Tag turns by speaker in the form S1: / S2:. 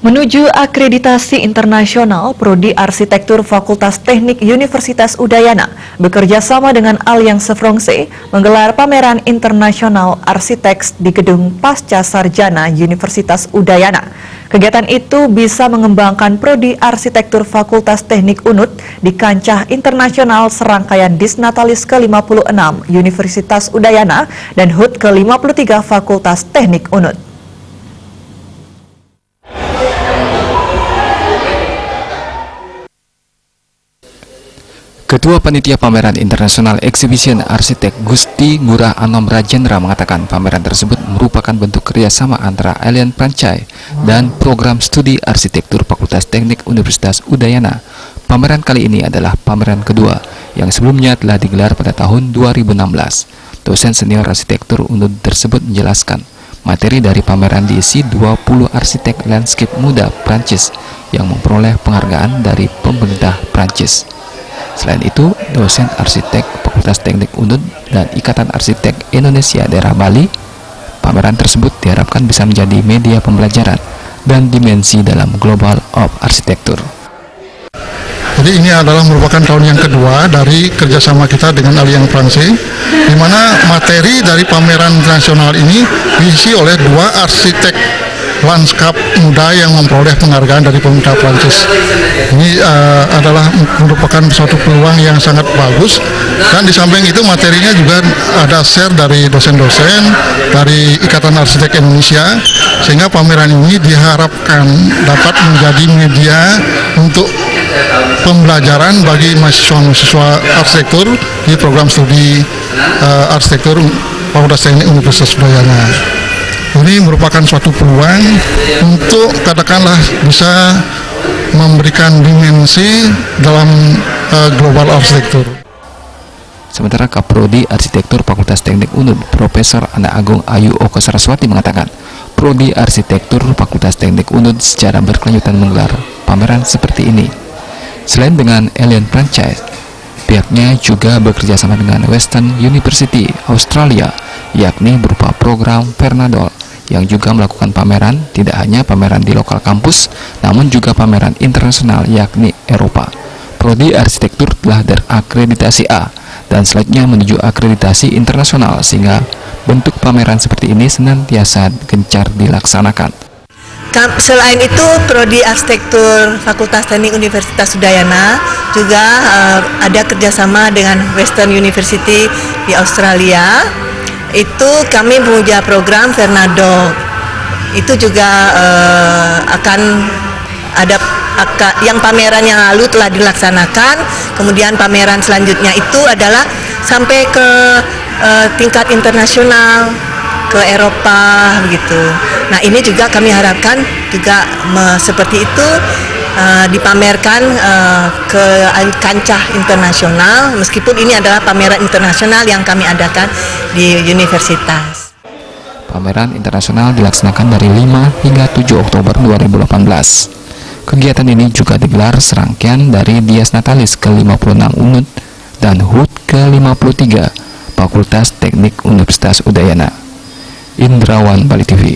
S1: Menuju akreditasi internasional, Prodi Arsitektur Fakultas Teknik Universitas Udayana bekerja sama dengan Alliance Francaise menggelar pameran internasional arsitek di Gedung Pasca Sarjana Universitas Udayana. Kegiatan itu bisa mengembangkan Prodi Arsitektur Fakultas Teknik UNUD di kancah internasional serangkaian Disnatalis ke-56 Universitas Udayana dan HUT ke-53 Fakultas Teknik UNUD.
S2: Ketua Panitia Pameran Internasional Exhibition Arsitek Gusti Ngurah Anom Rajendra mengatakan pameran tersebut merupakan bentuk kerjasama antara Alliance Francaise dan Program Studi Arsitektur Fakultas Teknik Universitas Udayana. Pameran kali ini adalah pameran kedua yang sebelumnya telah digelar pada tahun 2016. Dosen senior arsitektur UNUD tersebut menjelaskan materi dari pameran diisi 20 arsitek landscape muda Prancis yang memperoleh penghargaan dari pemerintah Prancis. Selain itu, dosen arsitek Fakultas Teknik UNUD dan Ikatan Arsitek Indonesia Daerah Bali, pameran tersebut diharapkan bisa menjadi media pembelajaran dan dimensi dalam global of arsitektur.
S3: Jadi ini adalah merupakan tahun yang kedua dari kerjasama kita dengan Alliance Francaise, di mana materi dari pameran nasional ini diisi oleh dua arsitek lanskap muda yang memperoleh penghargaan dari pemerintah Prancis. Ini adalah merupakan suatu peluang yang sangat bagus, dan di samping itu materinya juga ada share dari dosen-dosen dari Ikatan Arsitek Indonesia, sehingga pameran ini diharapkan dapat menjadi media untuk pembelajaran bagi mahasiswa-mahasiswa arsitektur di program studi arsitektur Fakultas Teknik Universitas Udayana. Ini merupakan suatu peluang untuk katakanlah bisa memberikan dimensi dalam global arsitektur.
S2: Sementara Kaprodi Arsitektur Fakultas Teknik UNUD, Profesor Ana Agung Ayu Oko Saraswati mengatakan, Prodi Arsitektur Fakultas Teknik UNUD secara berkelanjutan menggelar pameran seperti ini. Selain dengan Alliance Francaise, pihaknya juga bekerja sama dengan Western University Australia, yakni berupa program Fernadol, yang juga melakukan pameran, tidak hanya pameran di lokal kampus, namun juga pameran internasional yakni Eropa. Prodi Arsitektur telah terakreditasi A dan selanjutnya menuju akreditasi internasional, sehingga bentuk pameran seperti ini senantiasa gencar dilaksanakan.
S4: Selain itu, Prodi Arsitektur Fakultas Teknik Universitas Udayana juga ada kerjasama dengan Western University di Australia. Itu kami punya program Fernado. Itu juga akan ada yang pameran yang lalu telah dilaksanakan. Kemudian pameran selanjutnya itu adalah sampai ke tingkat internasional, ke Eropa begitu. Nah, ini juga kami harapkan juga seperti itu dipamerkan ke kancah internasional, meskipun ini adalah pameran internasional yang kami adakan di universitas.
S2: Pameran internasional dilaksanakan dari 5 hingga 7 Oktober 2018. Kegiatan ini juga digelar serangkaian dari Dies Natalis ke-56 UNUD dan HUT ke-53 Fakultas Teknik Universitas Udayana. Indrawan, Bali TV.